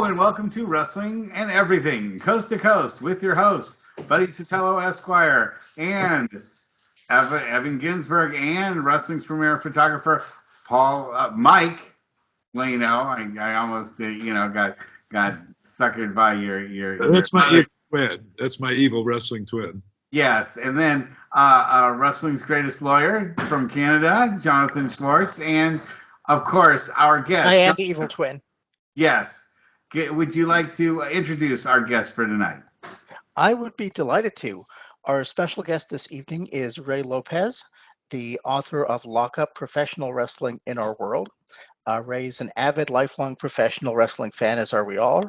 and welcome to Wrestling and Everything, Coast to Coast, with your hosts, Buddy Sotelo Esquire, and Evan Ginsberg, and wrestling's premier photographer, Mike Leno. I almost, got suckered by your. That's my evil twin. That's my evil wrestling twin. Yes, and then wrestling's greatest lawyer from Canada, Jonathan Schwartz, and of course our guest. I am the evil twin. Yes. Would you like to introduce our guest for tonight? I would be delighted to. Our special guest this evening is Ray Lopez, the author of Lock Up Professional Wrestling in Our World. Ray is an avid, lifelong professional wrestling fan, as are we all.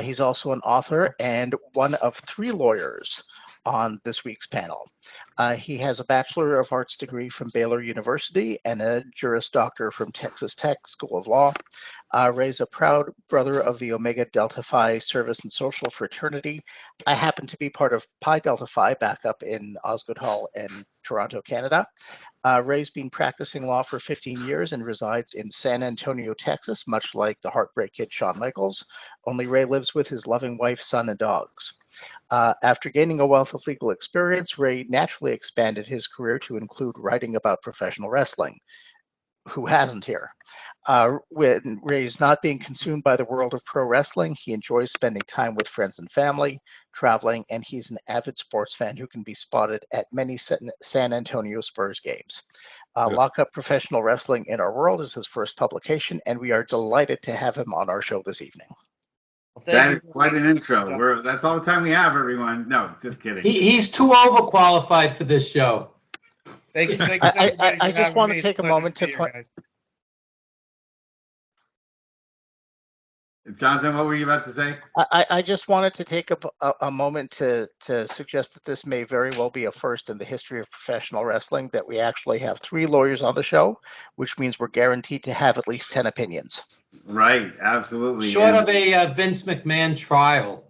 He's also an author and one of 3 lawyers on this week's panel. He has a Bachelor of Arts degree from Baylor University and a Juris Doctor from Texas Tech School of Law. Ray's a proud brother of the Omega Delta Phi Service and Social Fraternity. I happen to be part of Pi Delta Phi back up in Osgoode Hall in Toronto, Canada. Ray's been practicing law for 15 years and resides in San Antonio, Texas, much like the Heartbreak Kid Shawn Michaels, only Ray lives with his loving wife, son, and dogs. After gaining a wealth of legal experience, Ray naturally expanded his career to include writing about professional wrestling. Who hasn't here? When Ray's not being consumed by the world of pro wrestling, he enjoys spending time with friends and family, traveling, and he's an avid sports fan who can be spotted at many San Antonio Spurs games. Lock Up Professional Wrestling in Our World is his first publication, and we are delighted to have him on our show this evening. Well, that is quite an intro. That's all the time we have, everyone. No, just kidding. He's too overqualified for this show. Thank you. I just want to take a moment to Jonathan, what were you about to say? I just wanted to take a moment to suggest that this may very well be a first in the history of professional wrestling, that we actually have 3 lawyers on the show, which means we're guaranteed to have at least 10 opinions. Right, absolutely. Short of a Vince McMahon trial.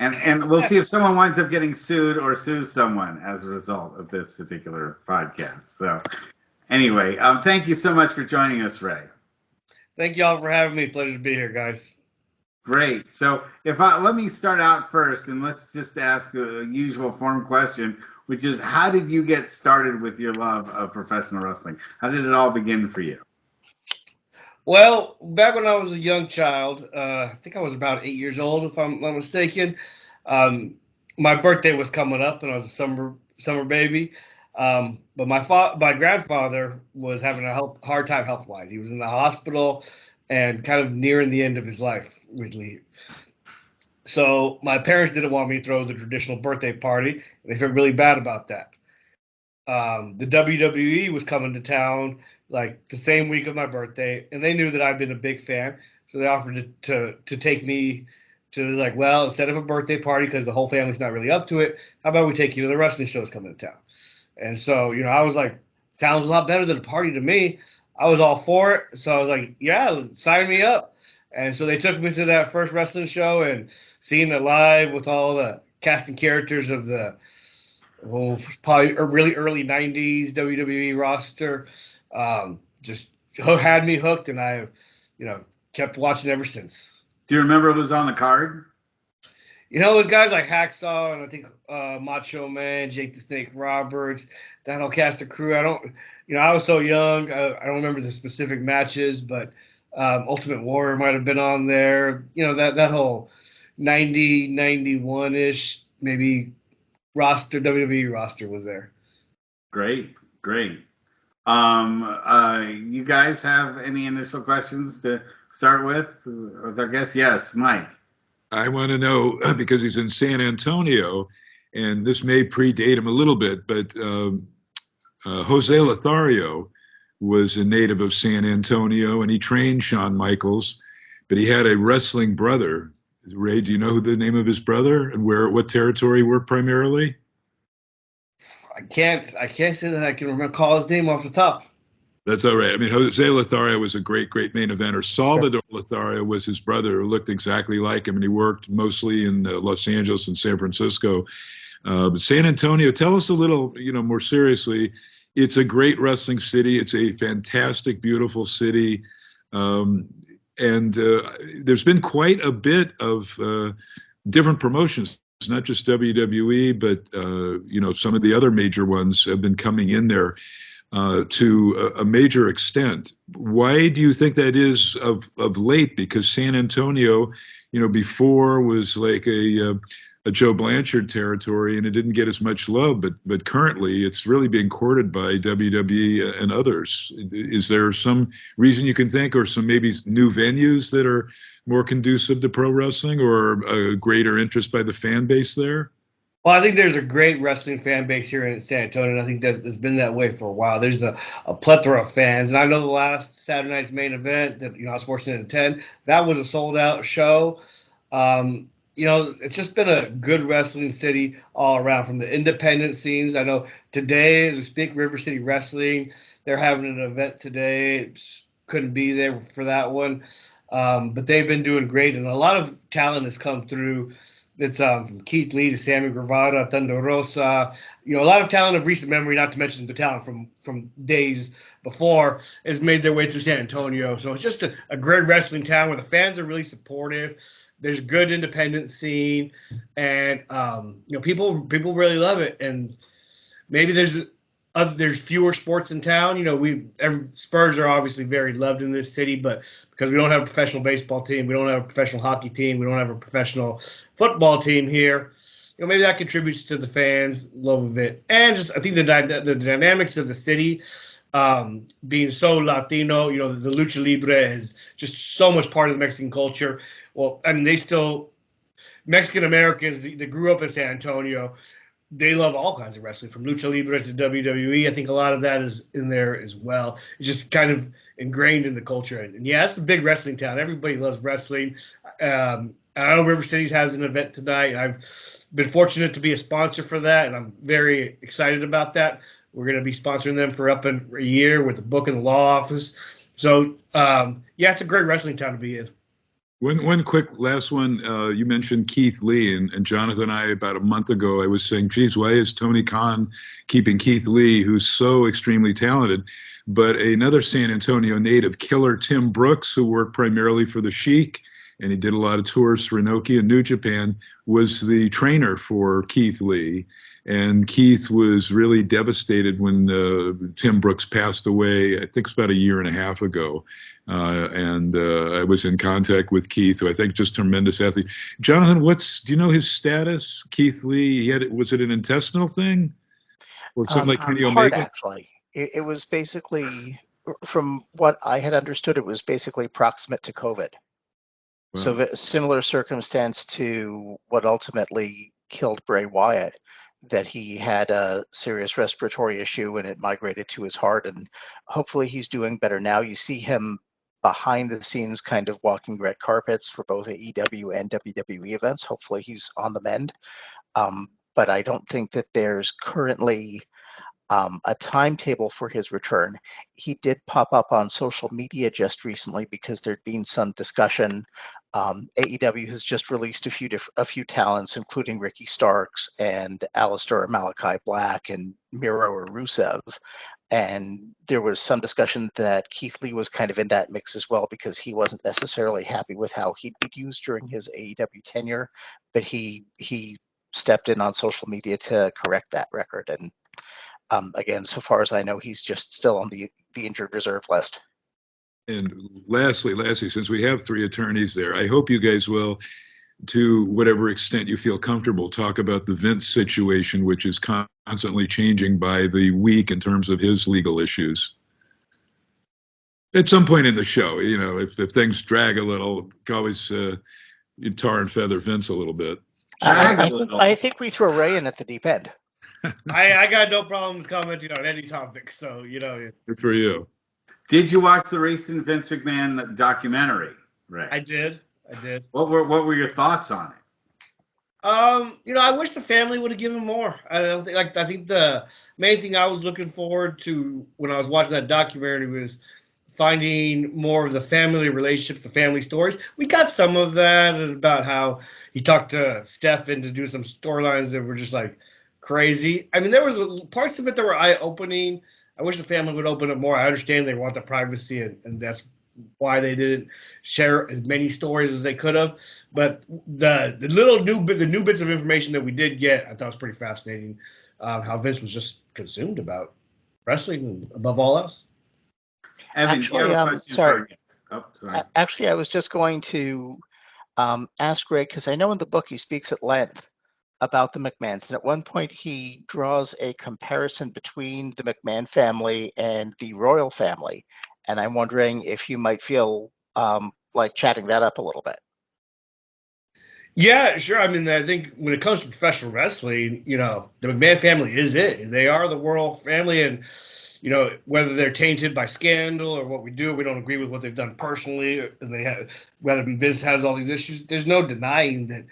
And we'll see if someone winds up getting sued or sues someone as a result of this particular podcast. So anyway, thank you so much for joining us, Ray. Thank you all for having me. Pleasure to be here, guys. Great. So let me start out first, and let's just ask the usual form question, which is, how did you get started with your love of professional wrestling? How did it all begin for you? Well, back when I was a young child, I think I was about 8 years old, if I'm not mistaken. My birthday was coming up, and I was a summer baby. But my grandfather was having a hard time health-wise. He was in the hospital and kind of nearing the end of his life, really. So my parents didn't want me to throw the traditional birthday party, and they felt really bad about that. The WWE was coming to town like the same week of my birthday, and they knew that I'd been a big fan, so they offered to take me to, like, well, instead of a birthday party, because the whole family's not really up to it, how about we take you to the wrestling shows coming to town? And so, I was like, sounds a lot better than a party to me. I was all for it, so I was like, yeah, sign me up. And so they took me to that first wrestling show, and seeing it live with all the casting characters of the probably really early 90s WWE roster just had me hooked, and I kept watching ever since. Do you remember what was on the card? It was guys like Hacksaw and I think Macho Man, Jake the Snake Roberts, that whole cast of crew. I was so young, I don't remember the specific matches, but Ultimate Warrior might have been on there. That whole 90, 91-ish maybe roster, WWE roster was there. Great. You guys have any initial questions to start with our guest? Yes, Mike. I want to know, because he's in San Antonio, and this may predate him a little bit, but Jose Lothario was a native of San Antonio, and he trained Shawn Michaels, but he had a wrestling brother. Ray, do you know who the name of his brother and what territory he worked primarily? I can't say that I can recall his name off the top. That's all right. I mean, Jose Lothario was a great main eventer. Salvador Lothario was his brother, who looked exactly like him, and he worked mostly in Los Angeles and San Francisco. But San Antonio, tell us a little, more seriously. It's a great wrestling city. It's a fantastic, beautiful city. and there's been quite a bit of different promotions. It's not just WWE, but some of the other major ones have been coming in there to a major extent. Why do you think that is of late? Because San Antonio, before was like a Joe Blanchard territory, and it didn't get as much love. But currently, it's really being courted by WWE and others. Is there some reason you can think, or some maybe new venues that are more conducive to pro wrestling, or a greater interest by the fan base there? Well, I think there's a great wrestling fan base here in San Antonio, and I think that it's been that way for a while. There's a plethora of fans, and I know the last Saturday night's main event that I was fortunate to attend, that was a sold out show. It's just been a good wrestling city all around, from the independent scenes. I know today, as we speak, River City Wrestling, they're having an event today. Couldn't be there for that one, but they've been doing great, and a lot of talent has come through. It's from Keith Lee to Sammy Guevara, Thunder Rosa. A lot of talent of recent memory, not to mention the talent from days before, has made their way through San Antonio. So it's just a great wrestling town where the fans are really supportive. There's good independent scene, and people really love it. And maybe there's fewer sports in town. Spurs are obviously very loved in this city, but because we don't have a professional baseball team, we don't have a professional hockey team, we don't have a professional football team here, maybe that contributes to the fans' love of it. And just I think the dynamics of the city, being so Latino, the lucha libre is just so much part of the Mexican culture. Well, I mean, Mexican Americans that grew up in San Antonio, they love all kinds of wrestling, from lucha libre to WWE. I think a lot of that is in there as well. It's just kind of ingrained in the culture. And yeah, it's a big wrestling town. Everybody loves wrestling. I know River City has an event tonight. I've been fortunate to be a sponsor for that, and I'm very excited about that. We're going to be sponsoring them for up in a year with the book and the law office. So, it's a great wrestling town to be in. One quick last one. You mentioned Keith Lee, and Jonathan and I, about a month ago, I was saying, geez, why is Tony Khan keeping Keith Lee, who's so extremely talented? But another San Antonio native, Killer Tim Brooks, who worked primarily for the Sheik, and he did a lot of tours for Inoki and New Japan, was the trainer for Keith Lee. And Keith was really devastated when Tim Brooks passed away, I think it's about a year and a half ago. And I was in contact with Keith, who I think just tremendous athlete. Jonathan, do you know his status? Keith Lee, was it an intestinal thing? Or something like Kenny Omega? Actually. It was basically, from what I had understood, it was basically proximate to COVID. Wow. So a similar circumstance to what ultimately killed Bray Wyatt, that he had a serious respiratory issue and it migrated to his heart, and hopefully he's doing better now. You see him behind the scenes kind of walking red carpets for both AEW and WWE events. Hopefully he's on the mend. But I don't think that there's currently a timetable for his return. He did pop up on social media just recently because there'd been some discussion. AEW has just released a few talents, including Ricky Starks and Aleister Malachi Black and Miro or Rusev. And there was some discussion that Keith Lee was kind of in that mix as well, because he wasn't necessarily happy with how he'd been used during his AEW tenure, but he stepped in on social media to correct that record. And again, so far as I know, he's just still on the injured reserve list. And lastly, since we have three attorneys there, I hope you guys will, to whatever extent you feel comfortable, talk about the Vince situation, which is constantly changing by the week in terms of his legal issues. At some point in the show, if things drag a little, always tar and feather Vince a little bit. I think we throw Ray in at the deep end. I got no problems commenting on any topic, so Good for you. Did you watch the recent Vince McMahon documentary? Right. I did. What were your thoughts on it? I wish the family would have given more. I think the main thing I was looking forward to when I was watching that documentary was finding more of the family relationships, the family stories. We got some of that, about how he talked to Stefan to do some storylines that were just like crazy. I mean, there was parts of it that were eye-opening. I wish the family would open up more. I understand they want the privacy, and that's why they didn't share as many stories as they could have. But the new bits of information that we did get, I thought was pretty fascinating. How Vince was just consumed about wrestling above all else. Evan, do you have a question for our guest? Oh, sorry. Actually, I was just going to ask Greg, because I know in the book he speaks at length about the McMahons, and at one point he draws a comparison between the McMahon family and the royal family, and I'm wondering if you might feel like chatting that up a little bit. Yeah, sure. I mean, I think when it comes to professional wrestling, the McMahon family is it. They are the royal family, and whether they're tainted by scandal or what we do, we don't agree with what they've done personally. And whether Vince has all these issues, there's no denying that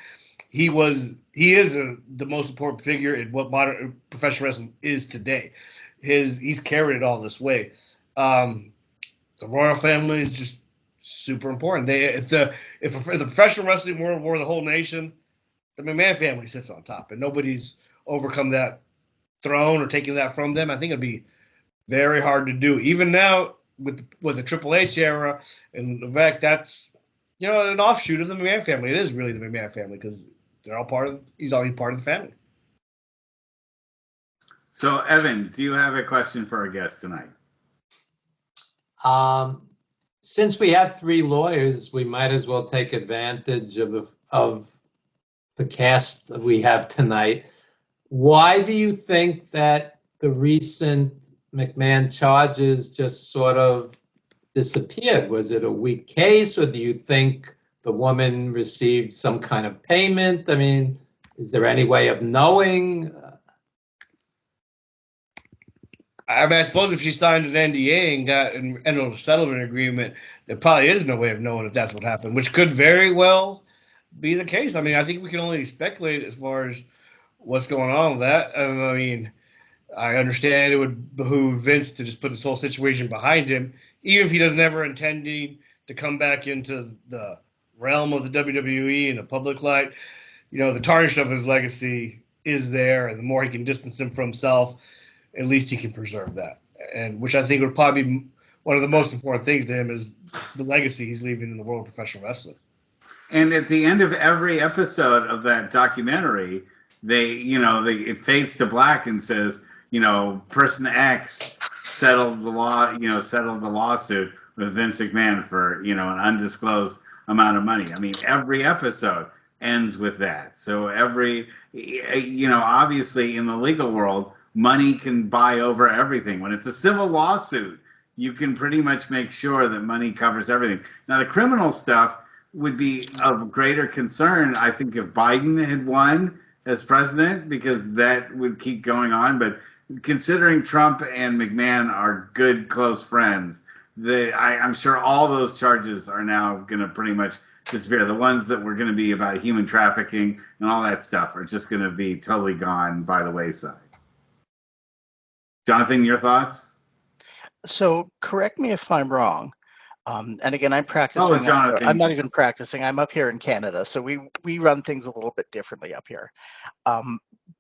he is the most important figure in what modern professional wrestling is today. He's carried it all this way. The royal family is just super important. If the professional wrestling world were the whole nation, the McMahon family sits on top, and nobody's overcome that throne or taken that from them. I think it'd be very hard to do. Even now with the Triple H era, and the fact that's an offshoot of the McMahon family. It is really the McMahon family because they're all he's already part of the family. So, Evan, do you have a question for our guest tonight? Since we have 3 lawyers, we might as well take advantage of the cast that we have tonight. Why do you think that the recent McMahon charges just sort of disappeared? Was it a weak case, or do you think the woman received some kind of payment? I mean, is there any way of knowing? I suppose if she signed an NDA and got an ended a settlement agreement, there probably is no way of knowing if that's what happened, which could very well be the case. I mean, I think we can only speculate as far as what's going on with that. I mean, I understand it would behoove Vince to just put this whole situation behind him, even if he doesn't ever intending to come back into the realm of the WWE in a public light. The tarnish of his legacy is there, and the more he can distance him from himself, at least he can preserve that. And which I think would probably be one of the most important things to him is the legacy he's leaving in the world of professional wrestling. And at the end of every episode of that documentary, it fades to black and says, person X settled the lawsuit with Vince McMahon for, an undisclosed amount of money. I mean, every episode ends with that. So obviously in the legal world, money can buy over everything. When it's a civil lawsuit, you can pretty much make sure that money covers everything. Now, the criminal stuff would be of greater concern, I think, if Biden had won as president, because that would keep going on. But considering Trump and McMahon are good, close friends, I'm sure all those charges are now going to pretty much disappear. The ones that were going to be about human trafficking and all that stuff are just going to be totally gone by the wayside. Jonathan, your thoughts? So correct me if I'm wrong. And again, I'm practicing. Oh, Jonathan. I'm not even practicing. I'm up here in Canada, so we run things a little bit differently up here.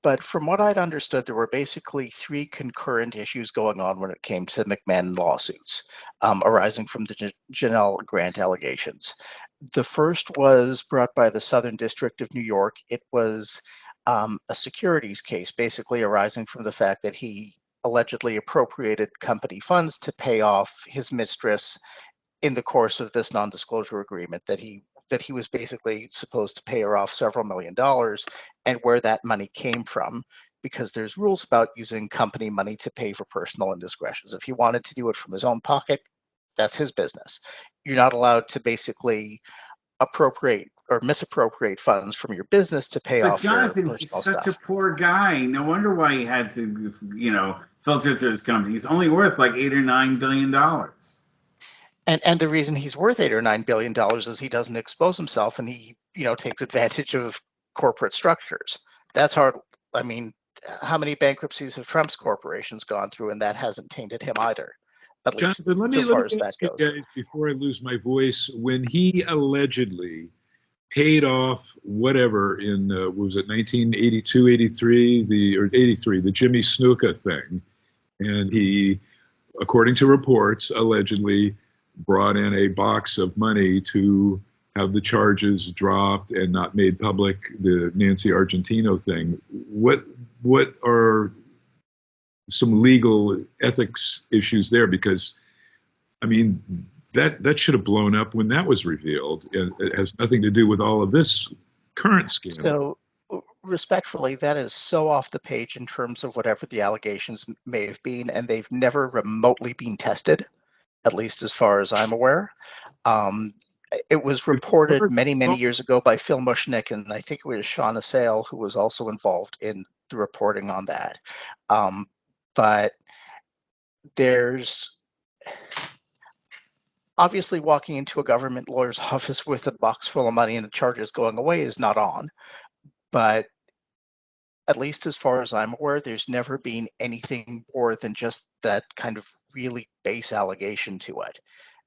But from what I'd understood, there were basically 3 concurrent issues going on when it came to McMahon lawsuits arising from the Janelle Grant allegations. The first was brought by the Southern District of New York. It was a securities case, basically arising from the fact that he allegedly appropriated company funds to pay off his mistress in the course of this non-disclosure agreement, that he was basically supposed to pay her off several $1 million, and where that money came from, because there's rules about using company money to pay for personal indiscretions. If he wanted to do it from his own pocket, that's his business. You're not allowed to basically appropriate or misappropriate funds from your business to pay off your personal stuff. But Jonathan, he's such a poor guy. No wonder why he had to, filter through his company. He's only worth like $8 or $9 billion. And the reason he's worth $8 or $9 billion is he doesn't expose himself, and he, takes advantage of corporate structures. That's hard. I mean, how many bankruptcies have Trump's corporations gone through, and that hasn't tainted him either, at least Jonathan, so far as that goes. Guys, before I lose my voice, when he allegedly paid off whatever in, what was it, 1982, 83, or 83, the Jimmy Snuka thing, and he, according to reports, allegedly brought in a box of money to have the charges dropped and not made public, the Nancy Argentino thing. What are some legal ethics issues there? Because, I mean, that should have blown up when that was revealed. It has nothing to do with all of this current scandal. So, respectfully, that is so off the page in terms of whatever the allegations may have been, and they've never remotely been tested, at least as far as I'm aware. Um, it was reported many, many years ago by Phil Mushnick, and I think it was Sean Assail who was also involved in the reporting on that. But there's obviously walking into a government lawyer's office with a box full of money and the charges going away is not on. But at least as far as I'm aware, there's never been anything more than just that kind of really base allegation to it.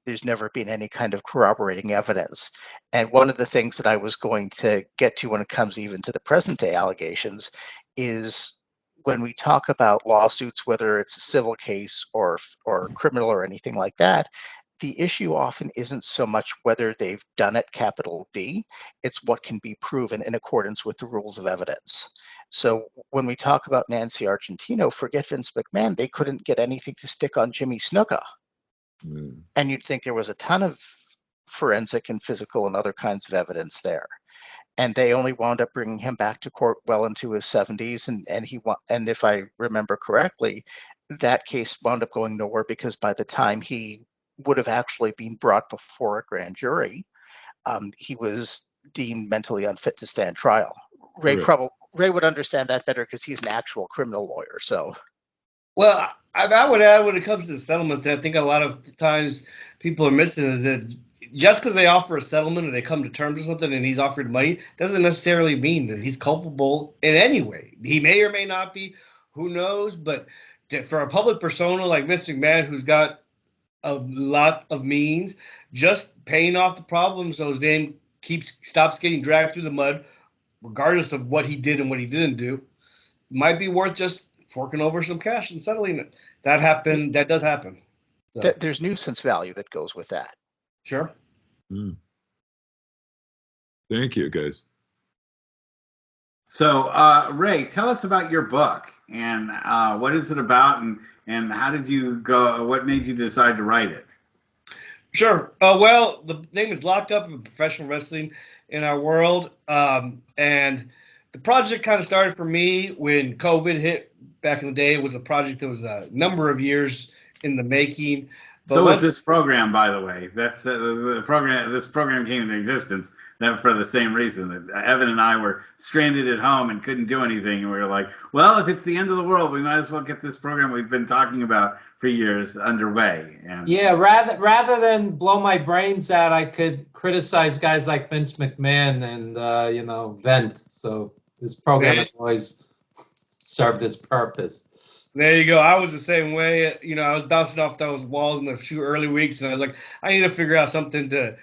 There's never been any kind of corroborating evidence. And one of the things that I was going to get to when it comes even to the present day allegations is when we talk about lawsuits, whether it's a civil case or criminal or anything like that, the issue often isn't so much whether they've done it, capital D, it's what can be proven in accordance with the rules of evidence. So when we talk about Nancy Argentino, forget Vince McMahon, they couldn't get anything to stick on Jimmy Snuka. And you'd think there was a ton of forensic and physical and other kinds of evidence there. And they only wound up bringing him back to court well into his 70s. And if I remember correctly, that case wound up going nowhere because by the time he would have actually been brought before a grand jury, he was deemed mentally unfit to stand trial. Ray would understand that better because he's an actual criminal lawyer. So, well, I would add when it comes to the settlements that I think a lot of times people are missing is that just because they offer a settlement or they come to terms or something and he's offered money doesn't necessarily mean that he's culpable in any way. He may or may not be, who knows, but for a public persona like Vince McMahon, who's got a lot of means, just paying off the problem so his name stops getting dragged through the mud, regardless of what he did and what he didn't do, might be worth just forking over some cash and settling it. That does happen. So. There's nuisance value that goes with that. Sure. Thank you, guys. So, Ray, tell us about your book and what is it about, and how did you go? What made you decide to write it? Sure. Well, the name is Locked Up in Professional Wrestling in Our World, and the project kind of started for me when COVID hit back in the day. It was a project that was a number of years in the making. So was this program, by the way. That's the program. This program came into existence for the same reason. Evan and I were stranded at home and couldn't do anything, and we were like, "Well, if it's the end of the world, we might as well get this program we've been talking about for years underway." And yeah, rather than blow my brains out, I could criticize guys like Vince McMahon and vent. So this program has always served its purpose. There you go. I was the same way. I was bouncing off those walls in the few early weeks, and I was like, I need to figure out something to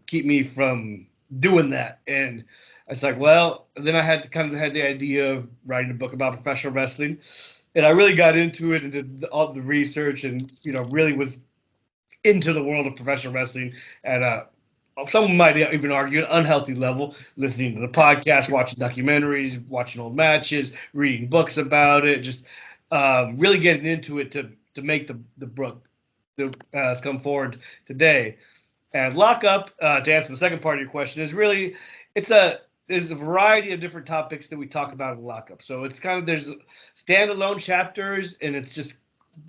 keep me from doing that. And I was like, well, then I had the idea of writing a book about professional wrestling, and I really got into it and did all the research, and really was into the world of professional wrestling at some might even argue an unhealthy level, listening to the podcast, watching documentaries, watching old matches, reading books about it, just really getting into it to make the book that has come forward today. And Lockup, to answer the second part of your question, is really there's a variety of different topics that we talk about in Lockup. So it's there's standalone chapters, and it's just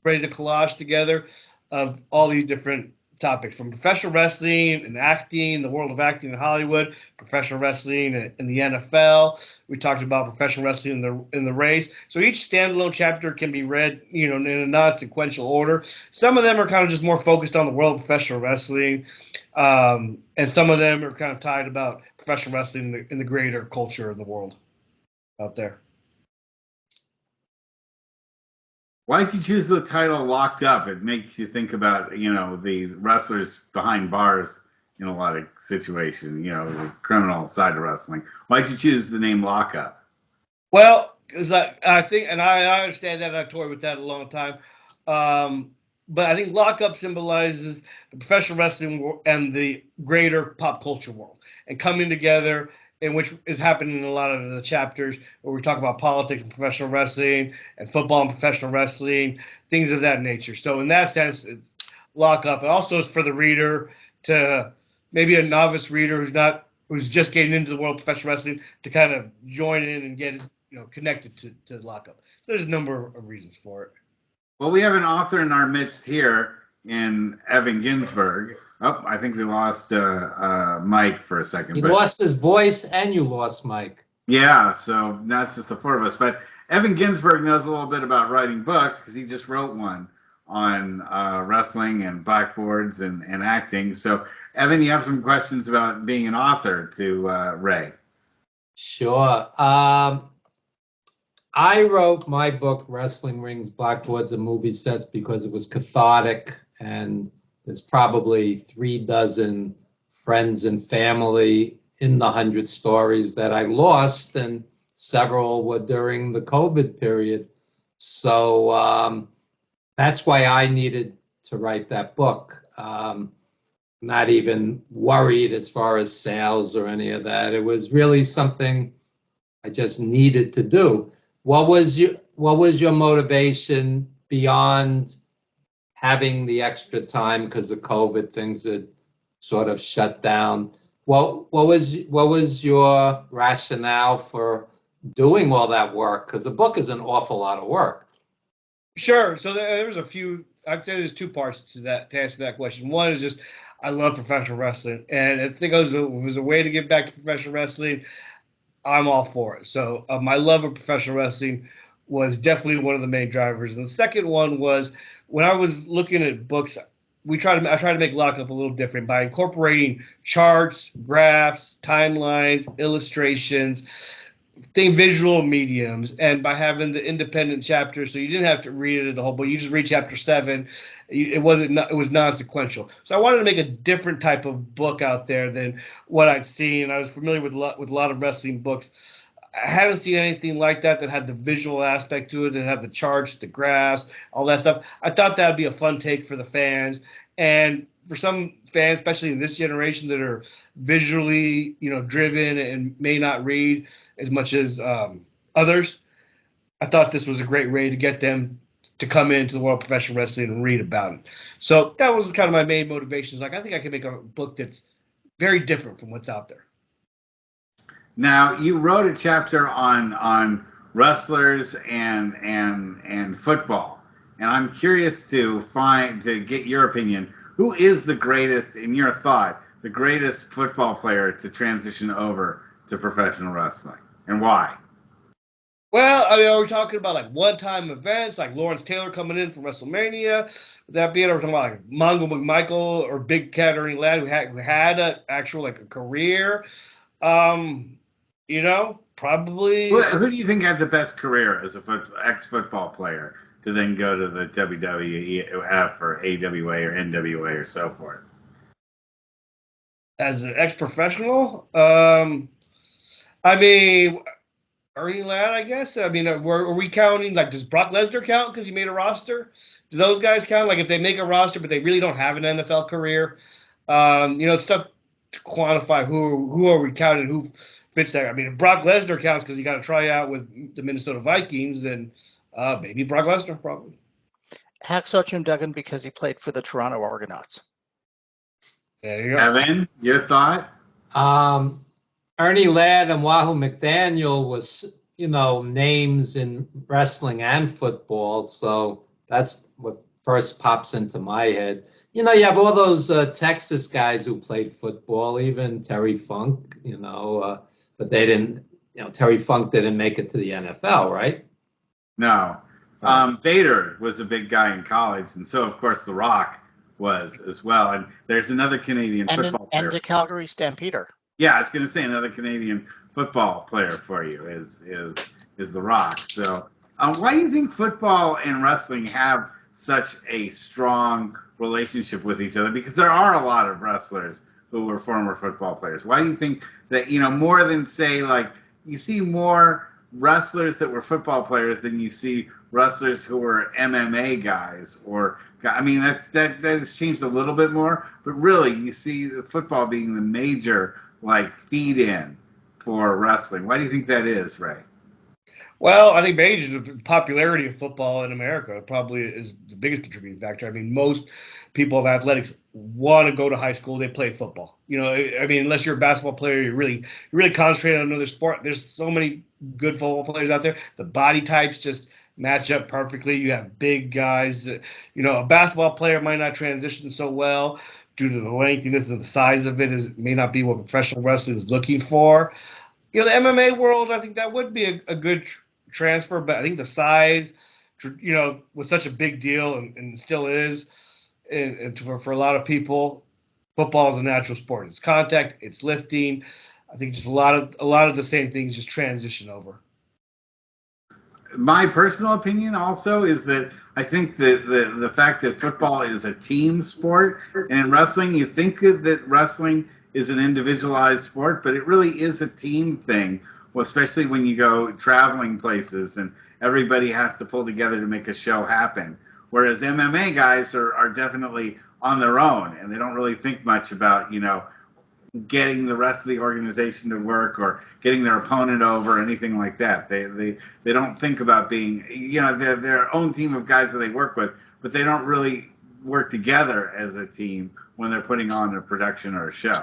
ready to collage together of all these different topics, from professional wrestling and acting, the world of acting in Hollywood, professional wrestling in the NFL. We talked about professional wrestling in the race. So each standalone chapter can be read, in a non-sequential order. Some of them are kind of just more focused on the world of professional wrestling, and some of them are kind of tied about professional wrestling in the greater culture of the world out there. Why did you choose the title Locked Up? It makes you think about, these wrestlers behind bars in a lot of situations, the criminal side of wrestling. Why did you choose the name Lockup? Well, because I think, and I understand that, I toyed with that a long time. but I think lockup symbolizes the professional wrestling and the greater pop culture world and coming together, in which is happening in a lot of the chapters where we talk about politics and professional wrestling and football and professional wrestling, things of that nature. So in that sense, it's lockup. And also it's for the reader to maybe a novice reader who's just getting into the world of professional wrestling to kind of join in and get connected to lockup. So there's a number of reasons for it. Well, we have an author in our midst here in Evan Ginsberg. Oh, I think we lost Mike for a second. He lost his voice and you lost Mike. Yeah, so that's just the four of us. But Evan Ginsberg knows a little bit about writing books because he just wrote one on wrestling and blackboards and acting. So, Evan, you have some questions about being an author to Ray. Sure. I wrote my book, Wrestling Rings, Blackboards, and Movie Sets, because it was cathartic, and there's probably 36 friends and family in the 100 stories that I lost, and several were during the COVID period. So that's why I needed to write that book. Not even worried as far as sales or any of that. It was really something I just needed to do. What was your motivation beyond having the extra time because of COVID? Things had sort of shut down. What was your rationale for doing all that work? Because a book is an awful lot of work. Sure. So there was a few. I'd say there's two parts to answer that question. One is just I love professional wrestling, and I think if it was a way to give back to professional wrestling, I'm all for it. So my love of professional wrestling was definitely one of the main drivers. And the second one was when I was looking at books, I try to make lockup a little different by incorporating charts, graphs, timelines, illustrations, visual mediums, and by having the independent chapters, so you didn't have to read it the whole book. You just read chapter 7. It was non-sequential. So I wanted to make a different type of book out there than what I'd seen. I was familiar with a lot of wrestling books. I haven't seen anything like that had the visual aspect to it, that had the charts, the graphs, all that stuff. I thought that would be a fun take for the fans. And for some fans, especially in this generation that are visually, driven and may not read as much as others, I thought this was a great way to get them to come into the world of professional wrestling and read about it. So that was kind of my main motivation. I think I can make a book that's very different from what's out there. Now, you wrote a chapter on wrestlers and football, and I'm curious to get your opinion. Who is the greatest, in your thought, the greatest football player to transition over to professional wrestling, and why? Well, are we talking about like one-time events, like Lawrence Taylor coming in from WrestleMania? Would that be it? Or are we talking about like Mongo McMichael or Big Cat Ernie Ladd, who had an actual a career? Probably. Who do you think had the best career as a ex-football player to then go to the WWF or AWA or NWA or so forth? As an ex-professional? Ernie Ladd, I guess. Are we counting, does Brock Lesnar count because he made a roster? Do those guys count? If they make a roster but they really don't have an NFL career? It's tough to quantify who are we counting, who fits that. If Brock Lesnar counts because he got to try out with the Minnesota Vikings, then maybe Brock Lesnar, probably. Hacksaw Jim Duggan because he played for the Toronto Argonauts. There you go. Evan, your thought? Ernie Ladd and Wahoo McDaniel was, names in wrestling and football. So that's what first pops into my head. You have all those Texas guys who played football, even Terry Funk, but they didn't, Terry Funk didn't make it to the NFL, right? No. Vader was a big guy in college, and so, of course, The Rock was as well. And there's another Canadian football player. And the Calgary Stampeder. Yeah, I was going to say another Canadian football player for you is The Rock. So why do you think football and wrestling have such a strong relationship with each other? Because there are a lot of wrestlers who were former football players. Why do you think that, more than, say, you see more wrestlers that were football players than you see wrestlers who were MMA guys or I mean, that has changed a little bit more, but really, you see the football being the major like feed-in for wrestling. Why do you think that is, Ray? Well, I think major the popularity of football in America probably is the biggest contributing factor. I mean, most people of athletics want to go to high school, they play football. I mean, unless you're a basketball player, you really concentrate on another sport. There's so many good football players out there. The body types just match up perfectly. You have big guys. A basketball player might not transition so well due to the lengthiness and the size of it. May not be what professional wrestling is looking for. The MMA world, I think that would be a good transfer, but I think the size, was such a big deal and still is, and for a lot of people, football is a natural sport. It's contact, it's lifting. I think just a lot of the same things just transition over. My personal opinion also is that I think that the fact that football is a team sport, and in wrestling, you think that wrestling is an individualized sport, but it really is a team thing. Well, especially when you go traveling places and everybody has to pull together to make a show happen. Whereas MMA guys are definitely on their own and they don't really think much about, getting the rest of the organization to work or getting their opponent over or anything like that. They don't think about being, they're their own team of guys that they work with, but they don't really work together as a team when they're putting on a production or a show.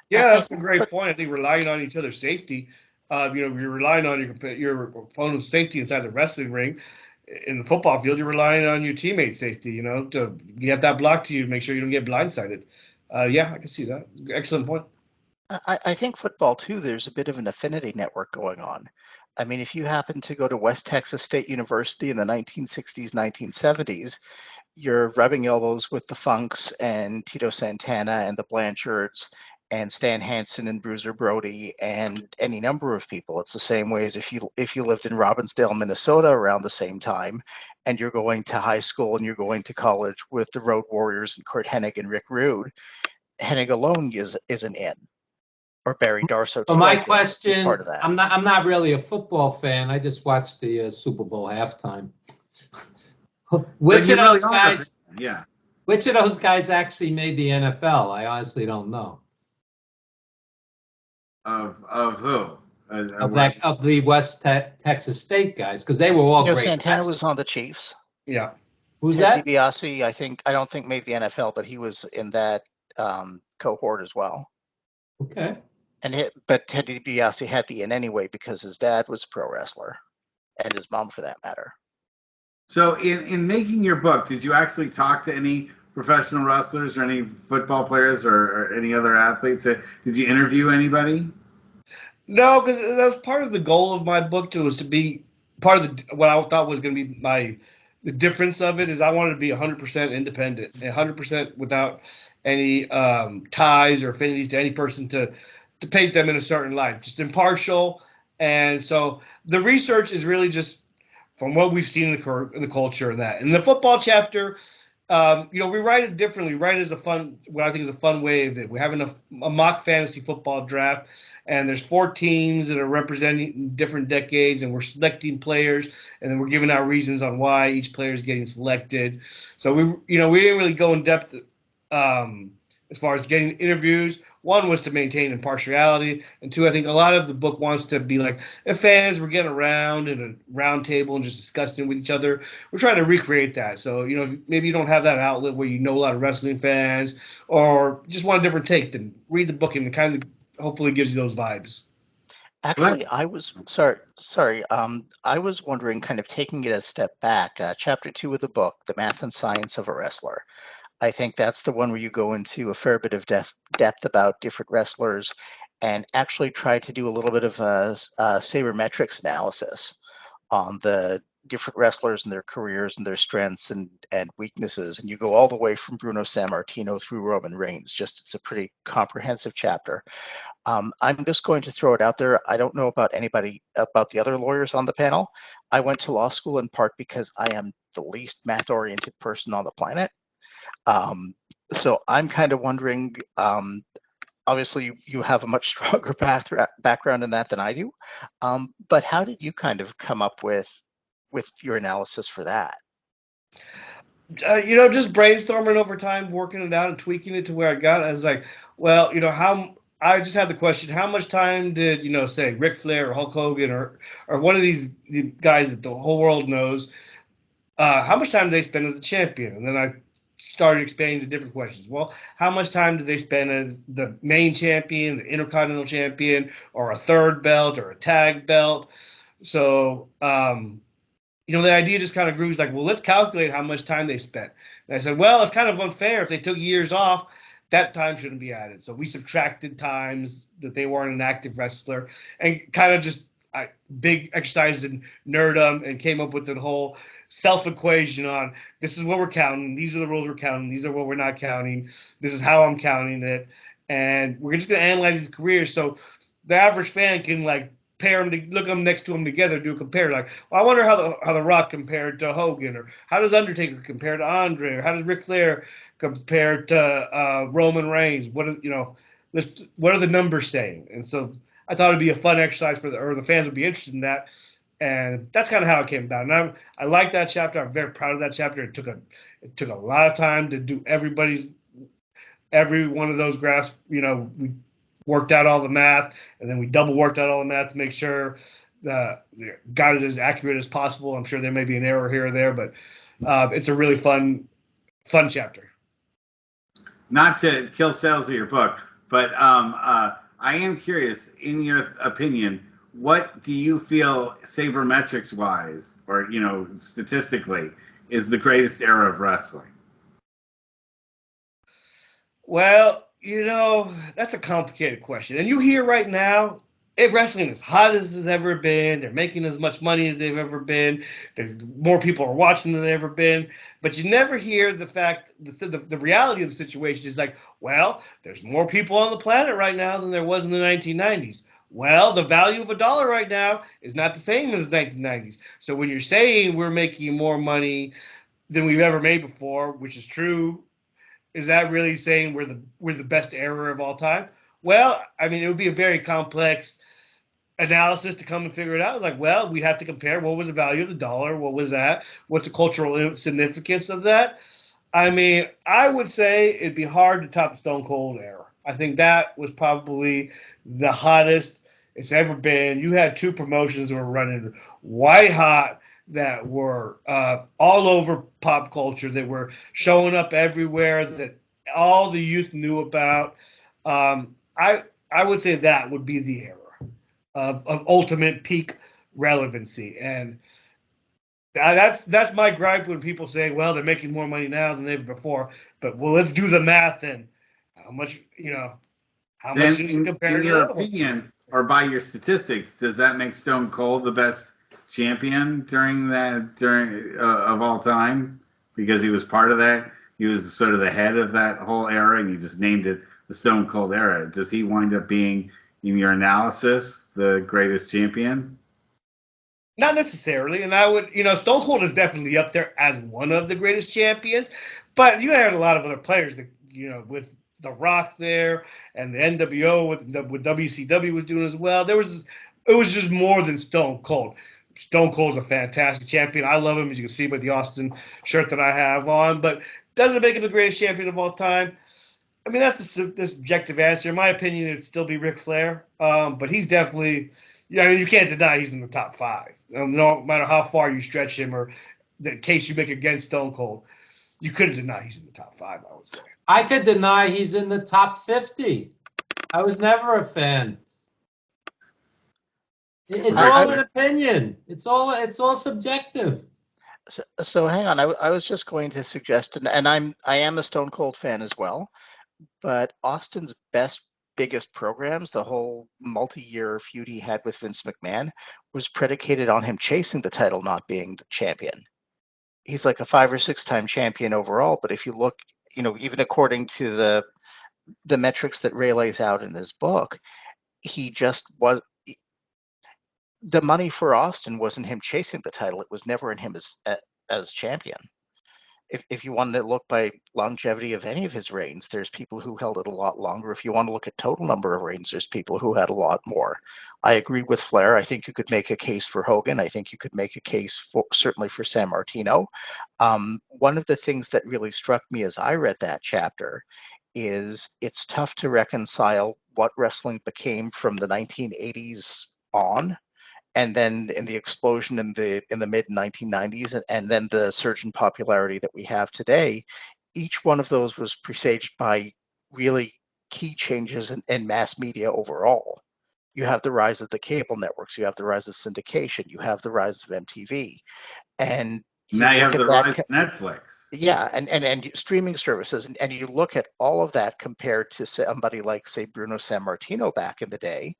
Yeah, that's a great point. I think relying on each other's safety, you're relying on your opponent's safety inside the wrestling ring. In the football field, you're relying on your teammate's safety, to get that block to you, make sure you don't get blindsided. Yeah, I can see that. Excellent point. I think football, too, there's a bit of an affinity network going on. I mean, if you happen to go to West Texas State University in the 1960s, 1970s, you're rubbing elbows with the Funks and Tito Santana and the Blanchards and Stan Hansen and Bruiser Brody and any number of people. It's the same way as if you lived in Robbinsdale, Minnesota around the same time, and you're going to high school and you're going to college with the Road Warriors and Kurt Hennig and Rick Rude. Hennig alone is an in. Or Barry Darsow. So my question, is part of that. I'm not really a football fan. I just watched the Super Bowl halftime. Which of those guys? Yeah. Which of those guys actually made the NFL? I honestly don't know. Of who? Of the West Texas State guys, because they were all great. Santana wrestlers. Was on the Chiefs. Yeah. Who's Ted that? DiBiase, I don't think made the NFL, but he was in that cohort as well. Okay. But Ted DiBiase had the in anyway because his dad was a pro wrestler, and his mom, for that matter. So, in making your book, did you actually talk to any professional wrestlers or any football players or any other athletes? Did you interview anybody? No, because that was part of the goal of my book was to be part of what I thought was going to be the difference of it is I wanted to be 100% independent, 100% without any ties or affinities to any person to paint them in a certain light, just impartial. And so the research is really just from what we've seen in the culture and that. In the football chapter, we write it differently. We write it as what I think is a fun way of it. We're having a mock fantasy football draft, and there's 4 teams that are representing different decades, and we're selecting players, and then we're giving out reasons on why each player is getting selected. So we didn't really go in depth as far as getting interviews. One was to maintain impartiality, and 2, I think a lot of the book wants to be like, if fans were getting around in a round table and just discussing with each other, we're trying to recreate that. So, if maybe you don't have that outlet where you know a lot of wrestling fans or just want a different take, then read the book and it kind of hopefully gives you those vibes. Actually, I was sorry. I was wondering, kind of taking it a step back, chapter 2 of the book, The Math and Science of a Wrestler. I think that's the one where you go into a fair bit of depth about different wrestlers and actually try to do a little bit of a sabermetrics analysis on the different wrestlers and their careers and their strengths and weaknesses. And you go all the way from Bruno Sammartino through Roman Reigns. It's a pretty comprehensive chapter. I'm just going to throw it out there. I don't know about the other lawyers on the panel. I went to law school in part because I am the least math-oriented person on the planet. So I'm kind of wondering, obviously you have a much stronger background in that than I do, but how did you kind of come up with your analysis for that? just brainstorming over time, working it out and tweaking it to where I was like, well, how I just had the question, how much time did, say Ric Flair or Hulk Hogan or one of these guys that the whole world knows, how much time did they spend as a champion? And then I started expanding to different questions. Well, how much time did they spend as the main champion, the Intercontinental champion, or a third belt or a tag belt? So, the idea just kind of grew. It's like, well, let's calculate how much time they spent. And I said, well, it's kind of unfair. If they took years off, that time shouldn't be added. So we subtracted times that they weren't an active wrestler and kind of just big exercise in nerdum and came up with the whole self equation on this is what we're counting. These are the rules we're counting. These are what we're not counting. This is how I'm counting it. And we're just going to analyze his career so the average fan can pair them, look them next to them together, do a compare. Like, well, I wonder how the Rock compared to Hogan, or how does Undertaker compare to Andre, or how does Ric Flair compare to Roman Reigns? What are the numbers saying? And so I thought it'd be a fun exercise for the fans would be interested in that, and that's kind of how it came about. And I like that chapter. I'm very proud of that chapter. It took a lot of time to do every one of those graphs. We worked out all the math, and then we double worked out all the math to make sure got it as accurate as possible. I'm sure there may be an error here or there, but it's a really fun chapter. Not to kill sales of your book, but I am curious, in your opinion, what do you feel sabermetrics wise, or statistically, is the greatest era of wrestling? Well, that's a complicated question. And you hear right now, wrestling is hot as it's ever been. They're making as much money as they've ever been. There's more people are watching than they've ever been. But you never hear the fact, the reality of the situation is like, well, there's more people on the planet right now than there was in the 1990s. Well, the value of a dollar right now is not the same as the 1990s. So when you're saying we're making more money than we've ever made before, which is true, is that really saying we're the best era of all time? Well, I mean, it would be a very complex analysis to come and figure it out. Like, well, we'd have to compare what was the value of the dollar, what was that, what's the cultural significance of that. I mean, I would say it'd be hard to top the Stone Cold era. I think that was probably the hottest it's ever been. You had two promotions that were running white hot, that were all over pop culture, that were showing up everywhere, that all the youth knew about. I would say that would be the era of ultimate peak relevancy. And that's my gripe when people say, well, they're making more money now than they've before. But well, let's do the math and how much Then, is it compared in to your that? opinion, or by your statistics, does that make Stone Cold the best champion during of all time, because he was part of that? He was sort of the head of that whole era, and you just named it the Stone Cold era. Does he wind up being, in your analysis, the greatest champion? Not necessarily, and I would, Stone Cold is definitely up there as one of the greatest champions, but you had a lot of other players that, with The Rock there and the NWO with WCW was doing as well. It was just more than Stone Cold. Stone Cold's a fantastic champion. I love him, as you can see by the Austin shirt that I have on, but doesn't make him the greatest champion of all time. I mean, that's the subjective answer. In my opinion, it'd still be Ric Flair, but he's definitely, you can't deny he's in the top five. No matter how far you stretch him or the case you make against Stone Cold, you couldn't deny he's in the top five, I would say. I could deny he's in the top 50. I was never a fan. It's all an opinion. It's all subjective. So hang on. I was just going to suggest, and I am a Stone Cold fan as well, but Austin's biggest programs, the whole multi-year feud he had with Vince McMahon, was predicated on him chasing the title, not being the champion. He's like a 5 or 6 time champion overall, but if you look, even according to the metrics that Ray lays out in his book, he just was. The money for Austin wasn't him chasing the title; it was never in him as champion. if you want to look by longevity of any of his reigns, there's people who held it a lot longer. If you want to look at total number of reigns, there's people who had a lot more. I agree with Flair. I think you could make a case for Hogan. I think you could make a case for certainly for San Martino. One of the things that really struck me as I read that chapter is it's tough to reconcile what wrestling became from the 1980s on, and then in the explosion in the mid 1990s, and then the surge in popularity that we have today. Each one of those was presaged by really key changes in mass media overall. You have the rise of the cable networks, you have the rise of syndication, you have the rise of MTV, and you Now you look have at the that. rise of Netflix. Yeah, and streaming services, and you look at all of that compared to somebody like, say, Bruno Sammartino back in the day.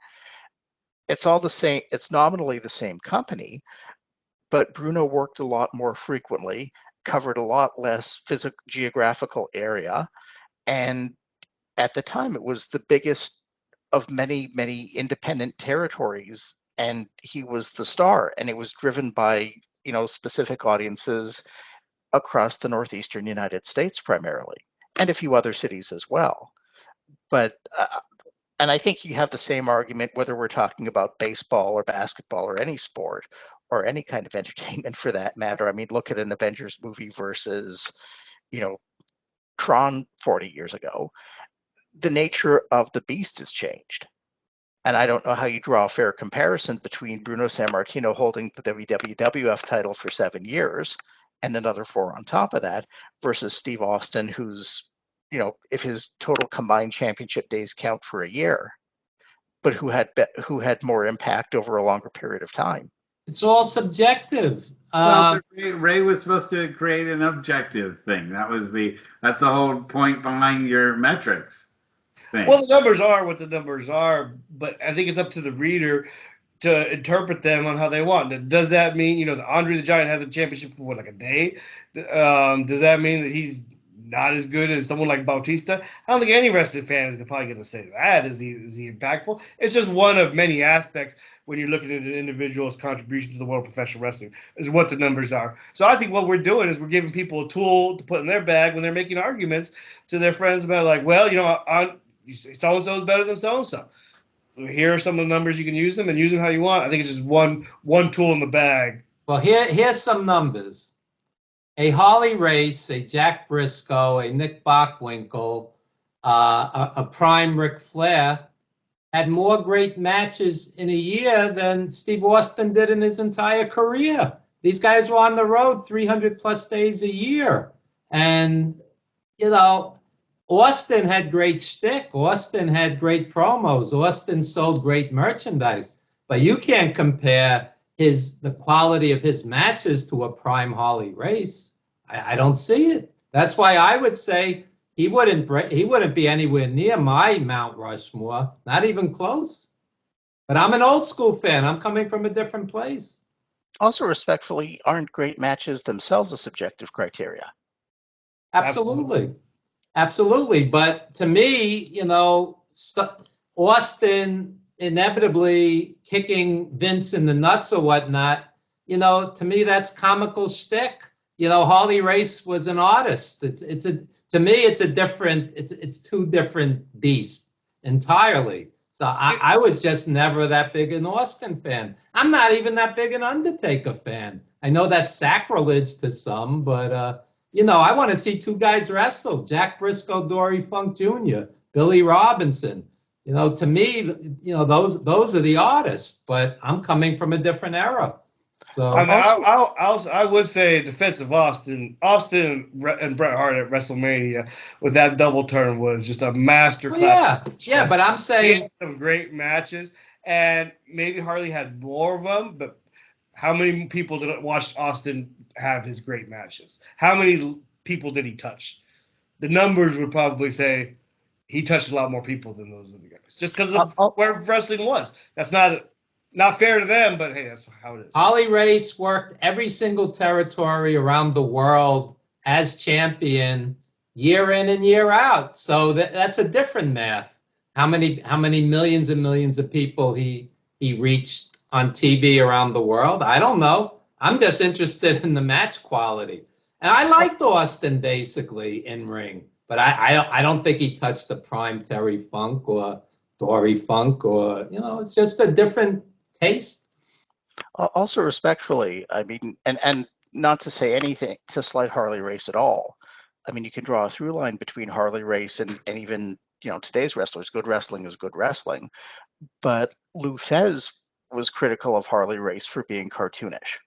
It's all the same. It's nominally the same company, but Bruno worked a lot more frequently, covered a lot less physical geographical area, and at the time it was the biggest of many, many independent territories, and he was the star, and it was driven by, specific audiences across the northeastern United States primarily, and a few other cities as well. But and I think you have the same argument whether we're talking about baseball or basketball or any sport or any kind of entertainment for that matter. I mean, look at an Avengers movie versus, you know, Tron 40 years ago. The nature of the beast has changed. And I don't know how you draw a fair comparison between Bruno Sammartino holding the WWF title for 7 years and another 4 on top of that versus Steve Austin, who's, if his total combined championship days count for a year, but who had more impact over a longer period of time. It's all subjective. Well, Ray was supposed to create an objective thing. That's the whole point behind your metrics thing. Well, the numbers are what the numbers are, but I think it's up to the reader to interpret them on how they want. Does that mean, that Andre the Giant had the championship for like a day? Does that mean that he's not as good as someone like Bautista? I don't think any wrestling fan is probably going to say that. Is he impactful? It's just one of many aspects when you're looking at an individual's contribution to the world of professional wrestling, is what the numbers are. So I think what we're doing is we're giving people a tool to put in their bag when they're making arguments to their friends about, like, well, so-and-so is better than so-and-so. Here are some of the numbers. You can use them and use them how you want. I think it's just one tool in the bag. Well, here's some numbers. A Harley Race, a Jack Briscoe, a Nick Bockwinkel, a prime Ric Flair had more great matches in a year than Steve Austin did in his entire career. These guys were on the road 300 plus days a year. And, Austin had great shtick. Austin had great promos. Austin sold great merchandise. But you can't compare the quality of his matches to a prime Harley Race. I don't see it. That's why I would say he wouldn't be anywhere near my Mount Rushmore, not even close. But I'm an old school fan. I'm coming from a different place. Also, respectfully, aren't great matches themselves a subjective criteria? Absolutely. But to me, Austin inevitably kicking Vince in the nuts or whatnot, to me, that's comical shtick. Harley Race was an artist. To me, it's two different beasts entirely. So I was just never that big an Austin fan. I'm not even that big an Undertaker fan. I know that's sacrilege to some, but I want to see two guys wrestle: Jack Briscoe, Dory Funk Jr., Billy Robinson. To me, those are the artists. But I'm coming from a different era. So I would say in defense of Austin and Bret Hart at WrestleMania with that double turn was just a masterclass. Yeah, but I'm saying some great matches, and maybe Harley had more of them, but how many people did watch Austin have his great matches? How many people did he touch? The numbers would probably say he touched a lot more people than those other guys, just because of where wrestling was. That's not fair to them, but hey, that's how it is. Harley Race worked every single territory around the world as champion year in and year out. So that's a different math. How many millions and millions of people he reached on TV around the world? I don't know. I'm just interested in the match quality. And I liked Austin basically in ring, but I don't think he touched the prime Terry Funk or Dory Funk, or it's just a different taste. Also, respectfully, I mean, and not to say anything to slight Harley Race at all. I mean, you can draw a through line between Harley Race and even today's wrestlers. Good wrestling is good wrestling, but Lopez was critical of Harley Race for being cartoonish.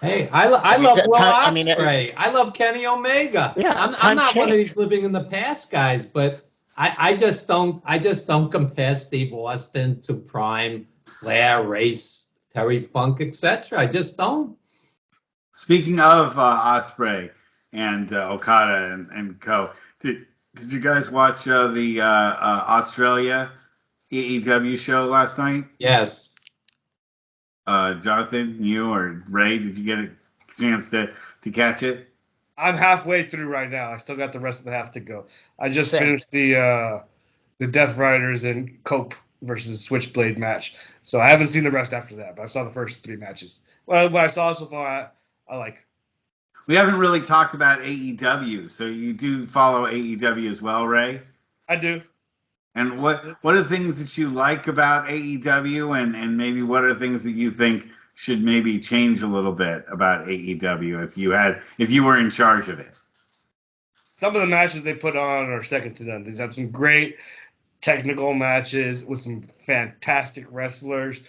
Hey, I mean, love that Will time- I mean, Ospreay. I love Kenny Omega. Yeah, I'm times not one of change. these living in the past guys, but I just don't compare Steve Austin to Prime, Flair, Race, Terry Funk, etc. I just don't. Speaking of Osprey and Okada and co, did you guys watch the Australia AEW show last night? Yes. Jonathan, you or Ray, did you get a chance to catch it? I'm halfway through right now. I still got the rest of the half to go. I just Same. finished the Death Riders and Cope versus Switchblade match, so I haven't seen the rest after that. But I saw the first 3 matches. Well, what I saw so far, I like. We haven't really talked about AEW, so you do follow AEW as well, Ray? I do. And what are the things that you like about AEW, and maybe what are things that you think should maybe change a little bit about AEW if you were in charge of it? Some of the matches they put on are second to none. They've had some great technical matches with some fantastic wrestlers.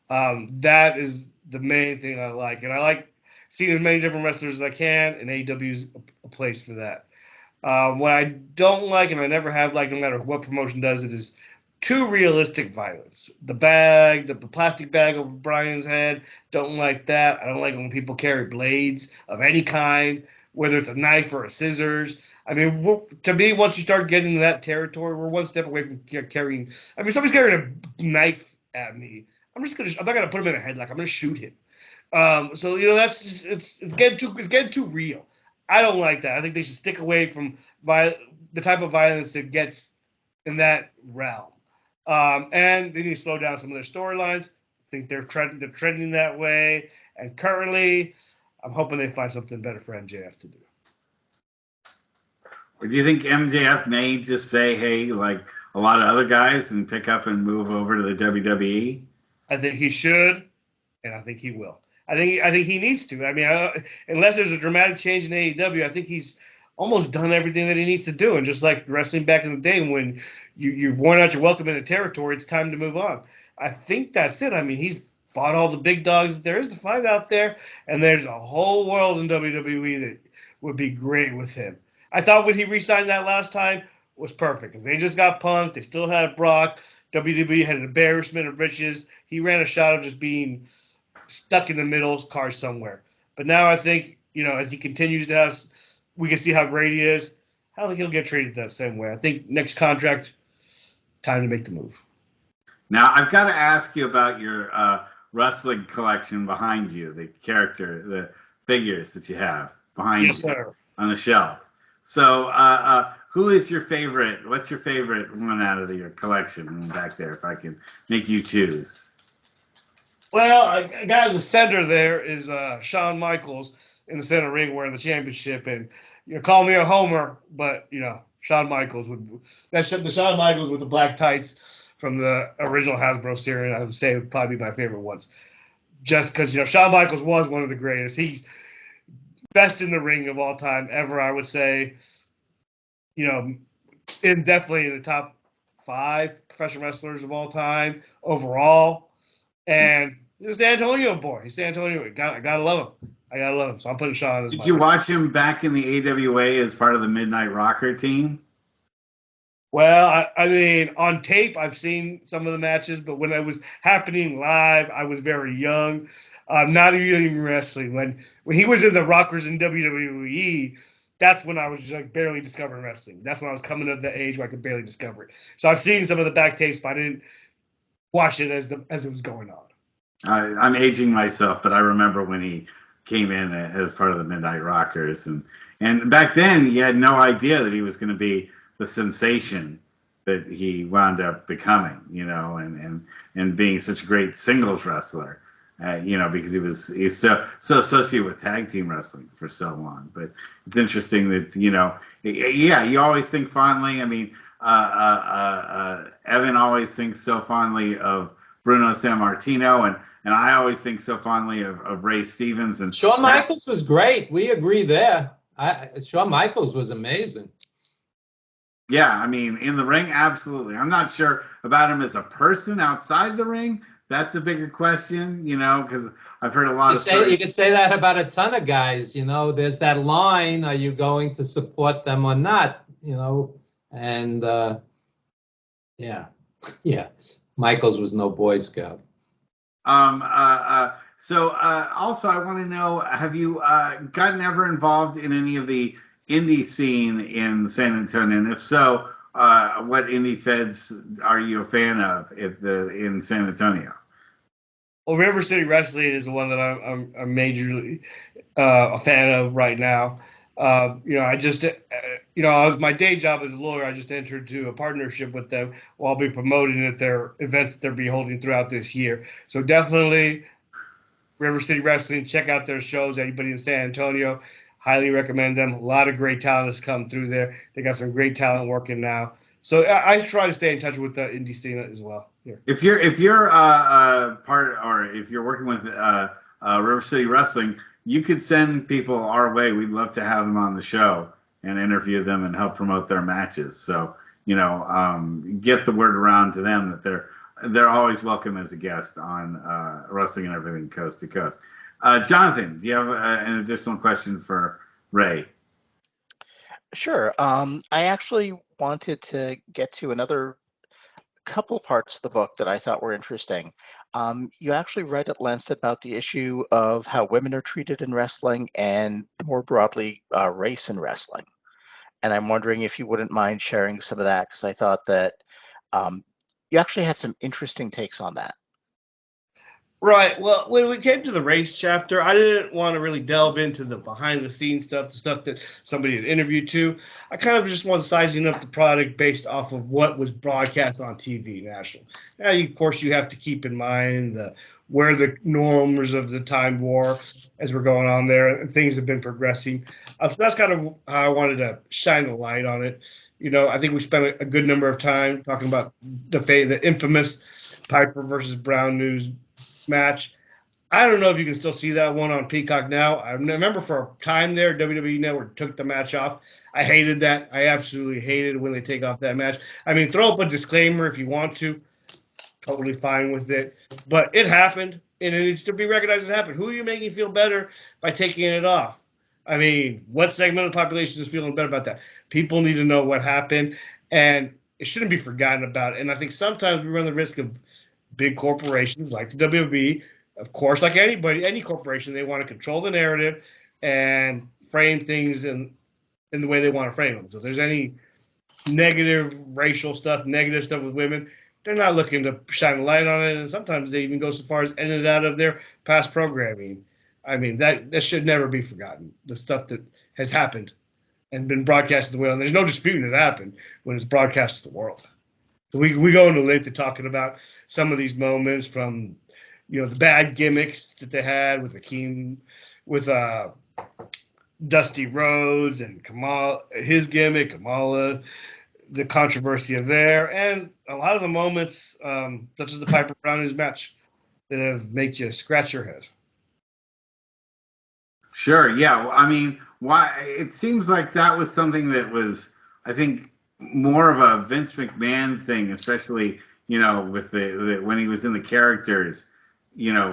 That is the main thing I like, and I like seeing as many different wrestlers as I can. And AEW is a place for that. What I don't like, and I never have liked, no matter what promotion does it, is too realistic violence. The plastic bag over Brian's head, don't like that. I don't like when people carry blades of any kind, whether it's a knife or a scissors. I mean, to me, once you start getting into that territory, we're one step away from carrying. I mean, if somebody's carrying a knife at me, I'm not gonna put him in a headlock. I'm gonna shoot him. So that's just, it's getting too real. I don't like that. I think they should stick away from the type of violence that gets in that realm. And they need to slow down some of their storylines. I think they're trending that way. And currently, I'm hoping they find something better for MJF to do. Or do you think MJF may just say, hey, like a lot of other guys, and pick up and move over to the WWE? I think he should, and I think he will. I think he needs to. I mean, unless there's a dramatic change in AEW, I think he's almost done everything that he needs to do. And just like wrestling back in the day, when you've worn out your welcome in a territory, it's time to move on. I think that's it. I mean, he's fought all the big dogs that there is to fight out there, and there's a whole world in WWE that would be great with him. I thought when he re-signed that last time was perfect, because they just got punked. They still had Brock. WWE had an embarrassment of riches. He ran a shot of just being stuck in the middle car somewhere. But now I think, as he continues to have, we can see how great he is. I don't think he'll get treated that same way. I think next contract, time to make the move. Now, I've got to ask you about your wrestling collection behind you, the figures that you have behind Yes, you sir. on the shelf. So, who is your favorite? What's your favorite one out of your collection back there, if I can make you choose? Well, a guy in the center there is Shawn Michaels in the center ring wearing the championship, and call me a homer, but Shawn Michaels the Shawn Michaels with the black tights from the original Hasbro series. I would say would probably be my favorite ones, just because Shawn Michaels was one of the greatest. He's best in the ring of all time ever, I would say. Definitely in the top 5 professional wrestlers of all time overall. And he's a San Antonio boy. He's San Antonio. I gotta love him. So I'm putting Shawn as Did you watch him back in the AWA as part of the Midnight Rocker team? Well, I mean, on tape, I've seen some of the matches, but when it was happening live, I was very young. Not even wrestling. When he was in the Rockers in WWE, that's when I was like barely discovering wrestling. That's when I was coming of the age where I could barely discover it. So I've seen some of the back tapes, but I didn't watch it as it was going on. I'm aging myself, but I remember when he came in as part of the Midnight Rockers, and back then you had no idea that he was going to be the sensation that he wound up becoming, and being such a great singles wrestler. because he's so associated with tag team wrestling for so long. But it's interesting that yeah, you always think fondly. I mean, Evan always thinks so fondly of Bruno Sammartino, and I always think so fondly of Ray Stevens. And Shawn Michaels was great. We agree there. Shawn Michaels was amazing. Yeah, I mean, in the ring, absolutely. I'm not sure about him as a person outside the ring. That's a bigger question, because I've heard a lot of stories. You could say that about a ton of guys. There's that line: are you going to support them or not? And yeah. Michaels was no Boy Scout. So also, I want to know: have you gotten ever involved in any of the indie scene in San Antonio? And if so, what indie feds are you a fan of in San Antonio? Well, River City Wrestling is the one that I'm majorly a fan of right now. I just, my day job as a lawyer, I just entered into a partnership with them while I'll be promoting at their events that they'll be holding throughout this year. So definitely River City Wrestling, check out their shows. Anybody in San Antonio, highly recommend them. A lot of great talent has come through there. They got some great talent working now. So I try to stay in touch with the indie scene as well. Here. If you're part, or if you're working with River City Wrestling, you could send people our way. We'd love to have them on the show and interview them and help promote their matches. So get the word around to them that they're always welcome as a guest on Wrestling and Everything Coast to Coast. Jonathan, do you have an additional question for Ray? Sure. I actually wanted to get to another couple parts of the book that I thought were interesting. You actually write at length about the issue of how women are treated in wrestling and more broadly, race in wrestling. And I'm wondering if you wouldn't mind sharing some of that, because I thought that you actually had some interesting takes on that. Right. Well, when we came to the race chapter, I didn't want to really delve into the behind the scenes stuff, the stuff that somebody had interviewed to. I kind of just was sizing up the product based off of what was broadcast on TV national. Now, of course, you have to keep in mind where the norms of the time were as we're going on there, and things have been progressing. So that's kind of how I wanted to shine a light on it. I think we spent a good number of time talking about the infamous Piper versus Brown news match. I don't know if you can still see that one on Peacock now. I remember for a time there, WWE Network took the match off. I hated that. I absolutely hated when they take off that match. I mean, throw up a disclaimer if you want to. Totally fine with it. But it happened, and it needs to be recognized it happened. Who are you making feel better by taking it off? I mean, what segment of the population is feeling better about that? People need to know what happened, and it shouldn't be forgotten about. And I think sometimes we run the risk of big corporations like the WWE, of course, like any corporation, they want to control the narrative and frame things in the way they want to frame them. So if there's any negative racial stuff, negative stuff with women, they're not looking to shine a light on it. And sometimes they even go so far as ending it out of their past programming. I mean, that should never be forgotten. The stuff that has happened and been broadcast to the world. And there's no disputing it happened when it's broadcast to the world. So we go into length to talking about some of these moments, from the bad gimmicks that they had with Dusty Rhodes and Kamala, his gimmick, Kamala, the controversy of there, and a lot of the moments such as the Piper Brown news match that have made you scratch your head. Sure. Yeah. Well, I mean, why? It seems like that was something that was, I think, more of a Vince McMahon thing, especially with the when he was in the characters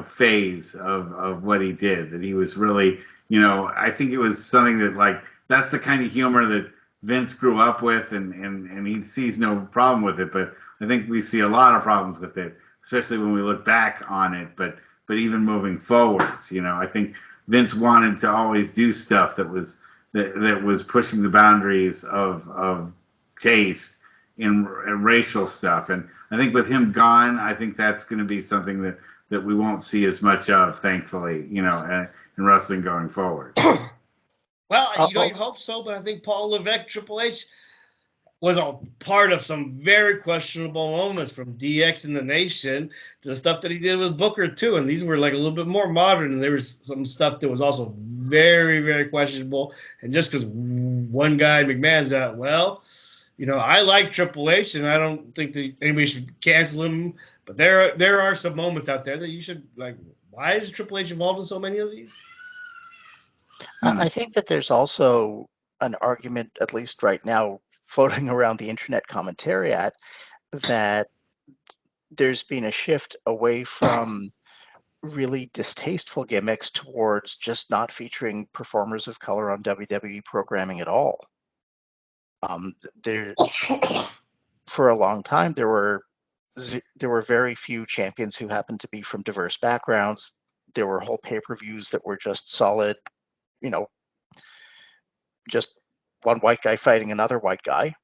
phase of what he did. That he was really I think it was something that that's the kind of humor that Vince grew up with, and he sees no problem with it. But I think we see a lot of problems with it, especially when we look back on it. But even moving forwards, I think Vince wanted to always do stuff that was pushing the boundaries of taste in racial stuff. And I think with him gone, I think that's going to be something that we won't see as much of, thankfully, in wrestling going forward. Well, you'd hope so, but I think Paul Levesque, Triple H, was a part of some very questionable moments, from DX in the Nation to the stuff that he did with Booker too. And these were like a little bit more modern, and there was some stuff that was also very, very questionable. And just because one guy, McMahon's out, well, I like Triple H, and I don't think that anybody should cancel him. But there are some moments out there that you should, like, why is Triple H involved in so many of these? I think that there's also an argument, at least right now, floating around the internet commentariat, that there's been a shift away from really distasteful gimmicks towards just not featuring performers of color on WWE programming at all. There, for a long time, there were very few champions who happened to be from diverse backgrounds. There were whole pay-per-views that were just solid, just one white guy fighting another white guy,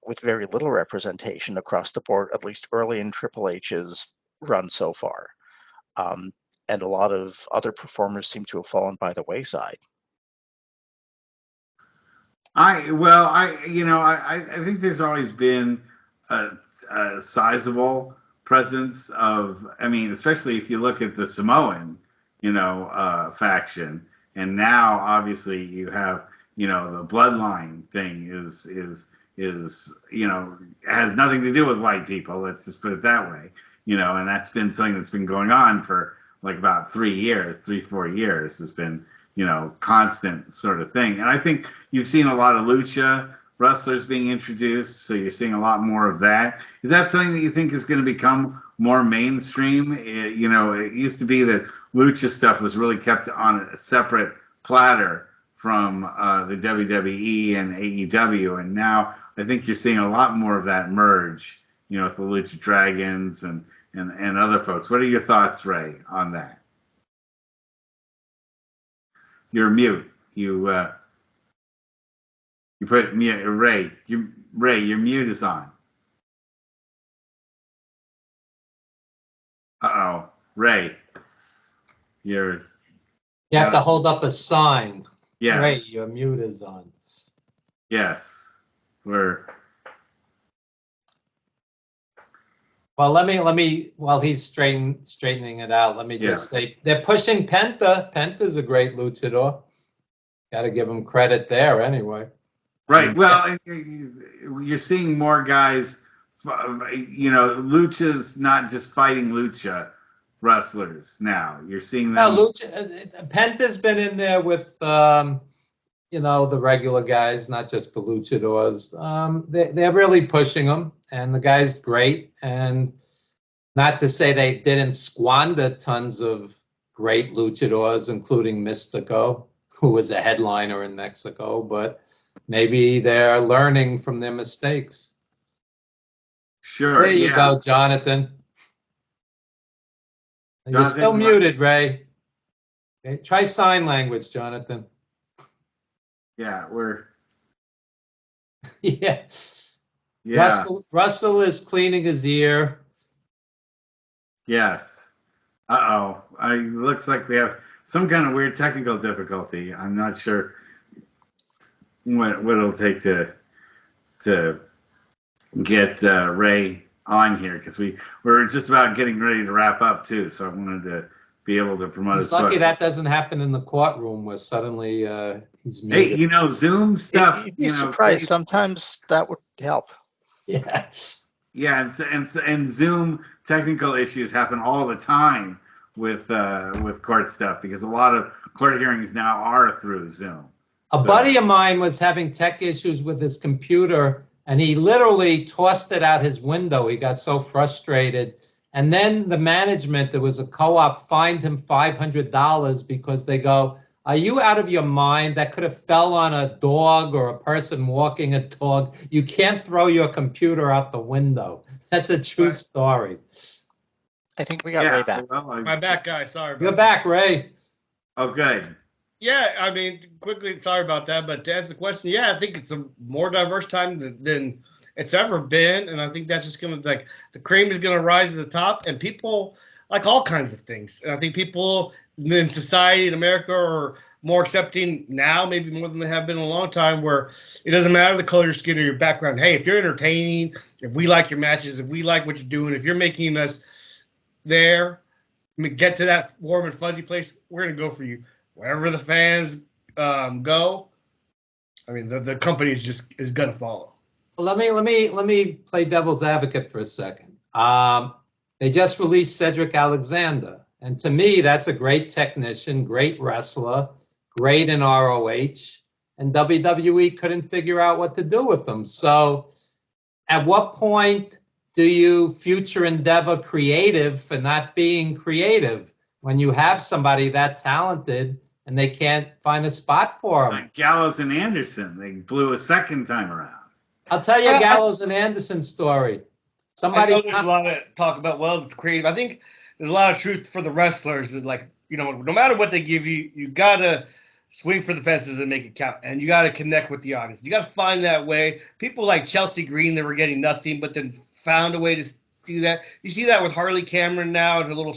with very little representation across the board, at least early in Triple H's run so far. And a lot of other performers seem to have fallen by the wayside. I think there's always been a sizable presence of, especially if you look at the Samoan, faction, and now obviously you have, the bloodline thing is has nothing to do with white people. Let's just put it that way, and that's been something that's been going on for like about 4 years has been, constant sort of thing. And I think you've seen a lot of lucha wrestlers being introduced, so you're seeing a lot more of that. Is that something that you think is going to become more mainstream? It used to be that lucha stuff was really kept on a separate platter from the WWE and AEW, and now I think you're seeing a lot more of that merge, with the Lucha Dragons and other folks. What are your thoughts, Ray, on that? You're mute. You put mute, Ray. Ray, your mute is on. Uh-oh, Ray. You have to hold up a sign. Yes. Ray, your mute is on. Yes. Well, let me while he's straightening it out, let me just say they're pushing Penta. Penta's a great luchador. Got to give him credit there anyway. Right. Well, you're seeing more guys, lucha's not just fighting lucha wrestlers now. You're seeing them. No, Penta's been in there with, the regular guys, not just the luchadors. They're really pushing them, and the guy's great. And not to say they didn't squander tons of great luchadors, including Mystico, who was a headliner in Mexico, but maybe they're learning from their mistakes. Sure. There you go, Jonathan. You're still muted, Ray. Okay, try sign language, Jonathan. Yeah, Yes. Yeah. Russell is cleaning his ear. Yes. Uh-oh. It looks like we have some kind of weird technical difficulty. I'm not sure what it'll take to get Ray on here, because we're just about getting ready to wrap up too. So I wanted to be able to promote. He's lucky that doesn't happen in the courtroom where suddenly he's muted. Hey, Zoom stuff. You'd be surprised. Sometimes that would help. Yes. Yeah, and Zoom technical issues happen all the time with court stuff, because a lot of court hearings now are through Zoom. A buddy of mine was having tech issues with his computer, and he literally tossed it out his window. He got so frustrated. And then the management, there was a co-op, fined him $500 because they go, "Are you out of your mind? That could have fell on a dog or a person walking a dog. You can't throw your computer out the window." That's a true story. I think we got Ray back. Well, My back, guy. Sorry. You're back, Ray. Oh, good. Yeah, quickly, sorry about that, but to answer the question, yeah, I think it's a more diverse time than it's ever been, and I think that's just going to, the cream is going to rise to the top, and people like all kinds of things. And I think people in society in America are more accepting now, maybe more than they have been in a long time, where it doesn't matter the color of your skin or your background. Hey, if you're entertaining, if we like your matches, if we like what you're doing, if you're making us there, get to that warm and fuzzy place, we're gonna go for you. Wherever the fans go, I mean, the company is gonna follow. Well, let me play devil's advocate for a second. They just released Cedric Alexander, and to me, that's a great technician, great wrestler, great in ROH, and WWE couldn't figure out what to do with him. So, at what point do you future endeavor creative for not being creative when you have somebody that talented and they can't find a spot for him? Like Gallows and Anderson, they blew a second time around. I'll tell you Gallows and Anderson story. I know there's a lot of talk about, well, it's creative. I think there's a lot of truth for the wrestlers that, like, no matter what they give you, you gotta swing for the fences and make it count, and you gotta connect with the audience. You gotta find that way. People like Chelsea Green, they were getting nothing, but then found a way to do that. You see that with Harley Cameron now, her little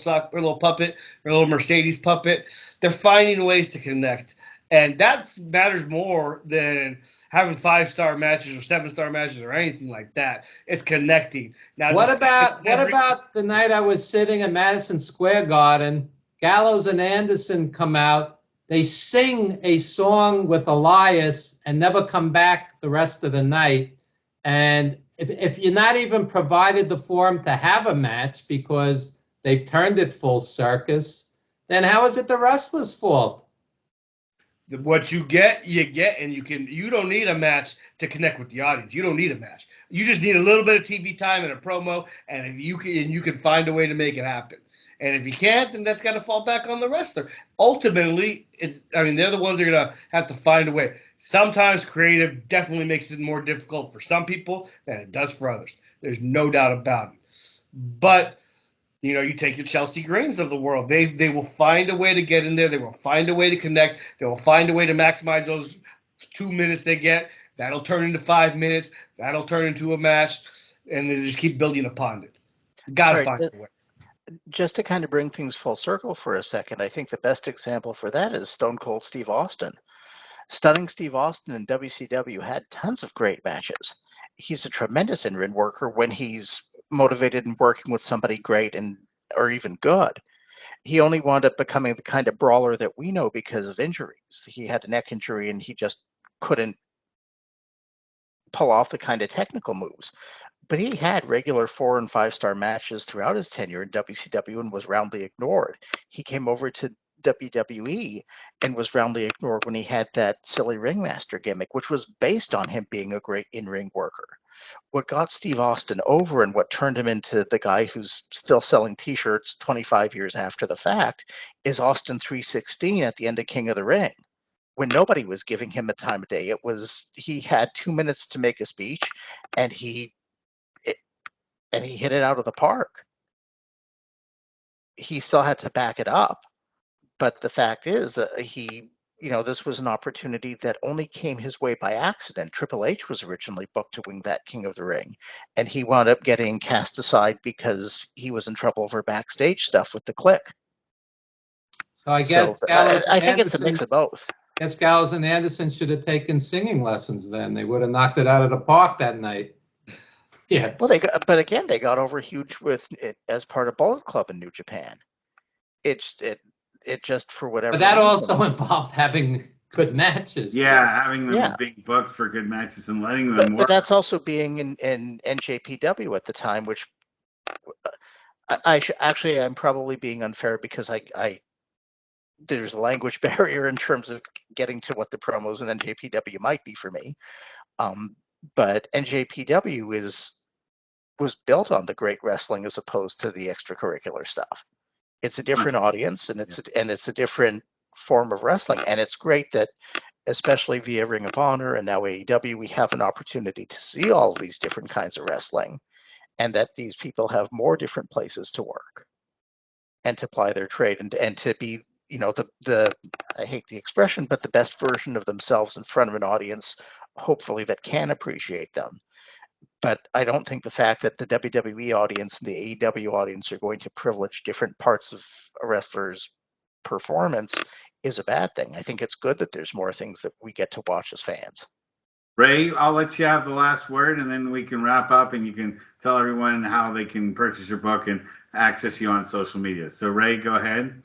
puppet, her little Mercedes puppet. They're finding ways to connect. And that matters more than having 5-star matches or 7-star matches or anything like that. It's connecting. Now, what about the night I was sitting at Madison Square Garden? Gallows and Anderson come out. They sing a song with Elias and never come back the rest of the night. And if you're not even provided the forum to have a match because they've turned it full circus, then how is it the wrestler's fault? What you get, and you don't need a match to connect with the audience. You don't need a match. You just need a little bit of TV time and a promo, and if you can find a way to make it happen. And if you can't, then that's got to fall back on the wrestler. Ultimately, they're the ones that are going to have to find a way. Sometimes creative definitely makes it more difficult for some people than it does for others. There's no doubt about it. But you take your Chelsea Greens of the world. They will find a way to get in there. They will find a way to connect. They will find a way to maximize those 2 minutes they get. That'll turn into 5 minutes. That'll turn into a match, and they just keep building upon it. Got to find a way. Just to kind of bring things full circle for a second, I think the best example for that is Stone Cold Steve Austin. Stunning Steve Austin in WCW had tons of great matches. He's a tremendous in-ring worker when he's motivated and working with somebody great or even good. He only wound up becoming the kind of brawler that we know because of injuries. He had a neck injury and he just couldn't pull off the kind of technical moves. But he had regular 4- and 5-star matches throughout his tenure in WCW and was roundly ignored. He came over to WWE and was roundly ignored when he had that silly ringmaster gimmick, which was based on him being a great in-ring worker. What got Steve Austin over and what turned him into the guy who's still selling T-shirts 25 years after the fact is Austin 316 at the end of King of the Ring. When nobody was giving him a time of day, he had 2 minutes to make a speech, and he hit it out of the park. He still had to back it up, but the fact is that this was an opportunity that only came his way by accident. Triple H was originally booked to wing that King of the Ring, and he wound up getting cast aside because he was in trouble over backstage stuff with the Click. So I guess I think it's a mix of both. I guess Gallows and Anderson should have taken singing lessons then. They would have knocked it out of the park that night. Yeah. Well, they got over huge with it as part of Bullet Club in New Japan. It just for whatever. But that also involved having good matches. Yeah, having them big books for good matches and letting them work. But that's also being in NJPW at the time, which I'm probably being unfair because there's a language barrier in terms of getting to what the promos in NJPW might be for me. But NJPW was built on the great wrestling as opposed to the extracurricular stuff. It's a different audience and it's a different form of wrestling. And it's great that, especially via Ring of Honor and now AEW, we have an opportunity to see all of these different kinds of wrestling, and that these people have more different places to work and to ply their trade and to be, the I hate the expression, but the best version of themselves in front of an audience, hopefully that can appreciate them. But I don't think the fact that the WWE audience and the AEW audience are going to privilege different parts of a wrestler's performance is a bad thing. I think it's good that there's more things that we get to watch as fans. Ray, I'll let you have the last word, and then we can wrap up, and you can tell everyone how they can purchase your book and access you on social media. So, Ray, go ahead.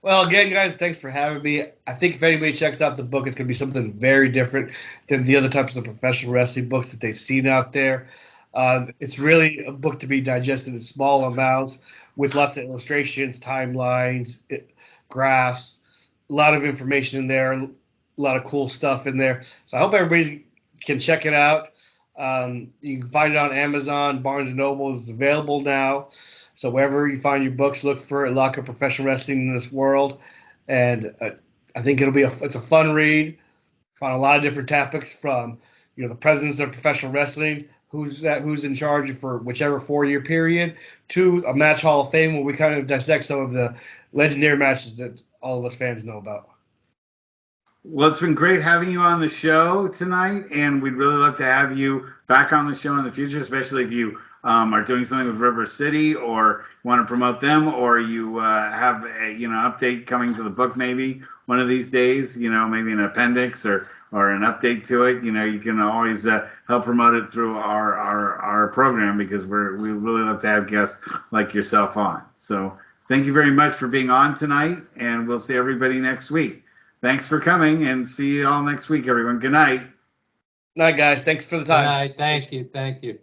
Well, again, guys, thanks for having me. I think if anybody checks out the book, it's going to be something very different than the other types of professional wrestling books that they've seen out there. It's really a book to be digested in small amounts with lots of illustrations, timelines, graphs, a lot of information in there, a lot of cool stuff in there. So I hope everybody can check it out. You can find it on Amazon, Barnes & Noble is available now. So wherever you find your books, look for it, Lock Up Professional Wrestling in This World. And I think it's a fun read on a lot of different topics, from the presidents of professional wrestling, who's in charge for whichever 4-year period, to a match Hall of Fame where we kind of dissect some of the legendary matches that all of us fans know about. Well, it's been great having you on the show tonight, and we'd really love to have you back on the show in the future, especially if you are doing something with River City or want to promote them, or you have a update coming to the book maybe one of these days, maybe an appendix or an update to it. You can always help promote it through our program, because we really love to have guests like yourself on. So thank you very much for being on tonight, and we'll see everybody next week. Thanks for coming, and see you all next week, everyone. Good night. Night, guys. Thanks for the time. Good night. Thank you.